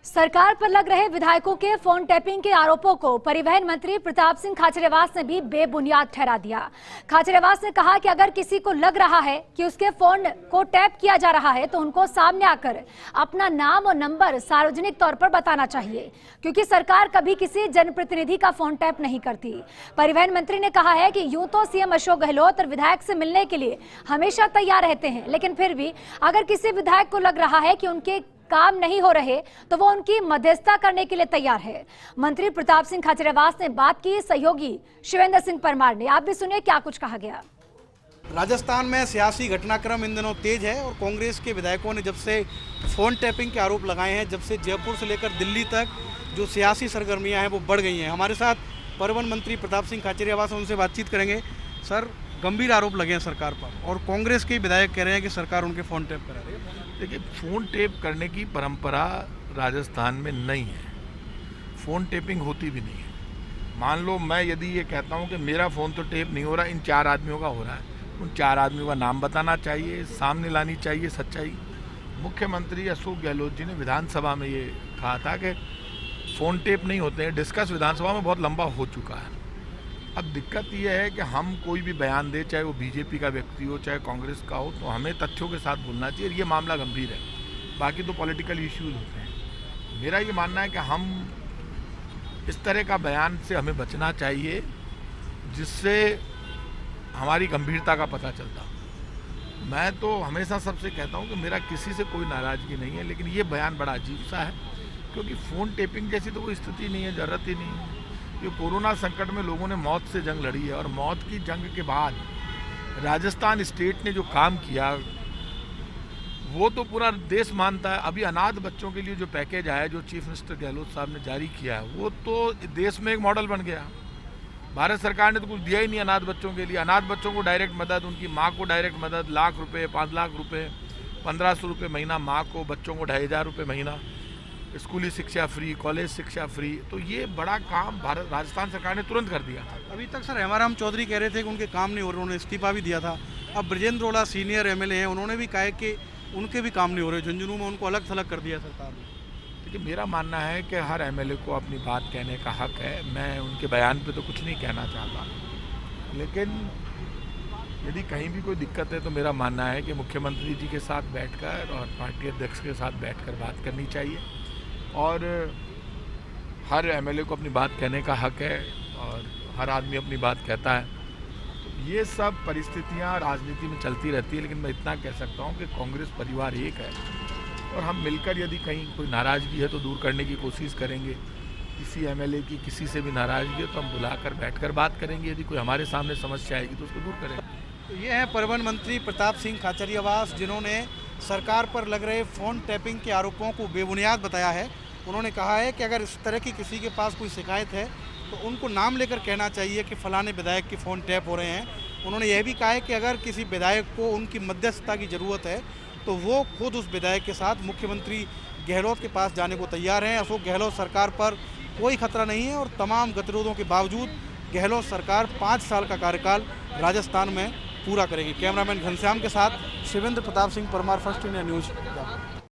सरकार पर लग रहे विधायकों के फोन टैपिंग के आरोपों को परिवहन मंत्री प्रताप सिंह खाचरियावास ने भी बेबुनियाद ठहरा दिया। खाचरियावास ने कहा कि अगर किसी को लग रहा है कि उसके फोन को टैप किया जा रहा है तो उनको सामने आकर अपना नाम और नंबर सार्वजनिक तौर पर बताना चाहिए, क्योंकि सरकार कभी किसी जनप्रतिनिधि का फोन टैप नहीं करती। परिवहन मंत्री ने कहा है कि यूं तो सीएम अशोक गहलोत और विधायक से मिलने के लिए हमेशा तैयार रहते हैं, लेकिन फिर भी अगर किसी विधायक को लग रहा है कि उनके काम नहीं हो रहे तो वो उनकी मध्यस्थता करने के लिए तैयार है। मंत्री प्रताप सिंह खाचरियावास ने बात की सहयोगी शिवेंद्र सिंह परमार ने। आप भी सुनिए क्या कुछ कहा गया। राजस्थान में सियासी घटनाक्रम इन दिनों तेज है और कांग्रेस के विधायकों ने जब से फोन टैपिंग के आरोप लगाए हैं, जब से जयपुर से लेकर दिल्ली तक जो सियासी सरगर्मियां हैं वो बढ़ गई हैं। हमारे साथ परिवहन मंत्री प्रताप सिंह खाचरियावास, उनसे बातचीत करेंगे। सर, गंभीर आरोप लगे हैं सरकार पर और कांग्रेस के विधायक कह रहे हैं कि सरकार उनके फोन टैप करा रही है। देखिए, फ़ोन टेप करने की परंपरा राजस्थान में नहीं है, फ़ोन टेपिंग होती भी नहीं है। मान लो मैं यदि ये कहता हूँ कि मेरा फ़ोन तो टेप नहीं हो रहा, इन 4 आदमियों का हो रहा है, उन 4 आदमियों का नाम बताना चाहिए, सामने लानी चाहिए सच्चाई। मुख्यमंत्री अशोक गहलोत जी ने विधानसभा में ये कहा था कि फ़ोन टेप नहीं होते हैं। डिस्कस विधानसभा में बहुत लंबा हो चुका है। अब दिक्कत यह है कि हम कोई भी बयान दे, चाहे वो बीजेपी का व्यक्ति हो चाहे कांग्रेस का हो, तो हमें तथ्यों के साथ बोलना चाहिए। ये मामला गंभीर है, बाकी तो पॉलिटिकल इश्यूज होते हैं। मेरा ये मानना है कि हम इस तरह का बयान से हमें बचना चाहिए जिससे हमारी गंभीरता का पता चलता। मैं तो हमेशा सबसे कहता हूँ कि मेरा किसी से कोई नाराज़गी नहीं है, लेकिन ये बयान बड़ा अजीब सा है, क्योंकि फ़ोन टेपिंग जैसी तो कोई स्थिति नहीं है, ज़रूरत ही नहीं है। ये कोरोना संकट में लोगों ने मौत से जंग लड़ी है और मौत की जंग के बाद राजस्थान स्टेट ने जो काम किया वो तो पूरा देश मानता है। अभी अनाथ बच्चों के लिए जो पैकेज आया, जो चीफ मिनिस्टर गहलोत साहब ने जारी किया है, वो तो देश में एक मॉडल बन गया। भारत सरकार ने तो कुछ दिया ही नहीं अनाथ बच्चों के लिए। अनाथ बच्चों को डायरेक्ट मदद, उनकी माँ को डायरेक्ट मदद, लाख रुपये, 5 लाख रुपये, 1500 रुपये महीना माँ को, बच्चों को 2500 रुपये महीना, स्कूली शिक्षा फ्री, कॉलेज शिक्षा फ्री। तो ये बड़ा काम भारत राजस्थान सरकार ने तुरंत कर दिया था। अभी तक सर हेमाराम चौधरी कह रहे थे कि उनके काम नहीं हो रहे, उन्होंने इस्तीफा भी दिया था। अब ब्रजेंद्र ओला सीनियर एमएलए हैं, उन्होंने भी कहा कि उनके भी काम नहीं हो रहे। झुंझुनू में उनको अलग थलग कर दिया सरकार ने। देखिए, मेरा मानना है कि हर एमएलए को अपनी बात कहने का हक है। मैं उनके बयान पे तो कुछ नहीं कहना चाहता, लेकिन यदि कहीं भी कोई दिक्कत है तो मेरा मानना है कि मुख्यमंत्री जी के साथ बैठकर और पार्टी अध्यक्ष के साथ बैठकर बात करनी चाहिए और हर एमएलए को अपनी बात कहने का हक है और हर आदमी अपनी बात कहता है। तो ये सब परिस्थितियां राजनीति में चलती रहती है, लेकिन मैं इतना कह सकता हूं कि कांग्रेस परिवार एक है और हम मिलकर यदि कहीं कोई नाराज़गी है तो दूर करने की कोशिश करेंगे। किसी एमएलए की किसी से भी नाराज़गी है तो हम बुलाकर बैठकर बात करेंगे। यदि कोई हमारे सामने समस्या आएगी तो उसको दूर करेंगे। तो ये हैं परिवहन मंत्री प्रताप सिंह खाचरियावास, जिन्होंने सरकार पर लग रहे फ़ोन टैपिंग के आरोपों को बेबुनियाद बताया है। उन्होंने कहा है कि अगर इस तरह की किसी के पास कोई शिकायत है तो उनको नाम लेकर कहना चाहिए कि फ़लाने विधायक के फ़ोन टैप हो रहे हैं। उन्होंने यह भी कहा है कि अगर किसी विधायक को उनकी मध्यस्थता की ज़रूरत है तो वो खुद उस विधायक के साथ मुख्यमंत्री गहलोत के पास जाने को तैयार हैं। अशोक गहलोत सरकार पर कोई खतरा नहीं है और तमाम गतिरोधों के बावजूद गहलोत सरकार 5 साल का कार्यकाल राजस्थान में पूरा करेगी। कैमरामैन घनश्याम के साथ Shivendra Pratap Singh Parmar, first India news.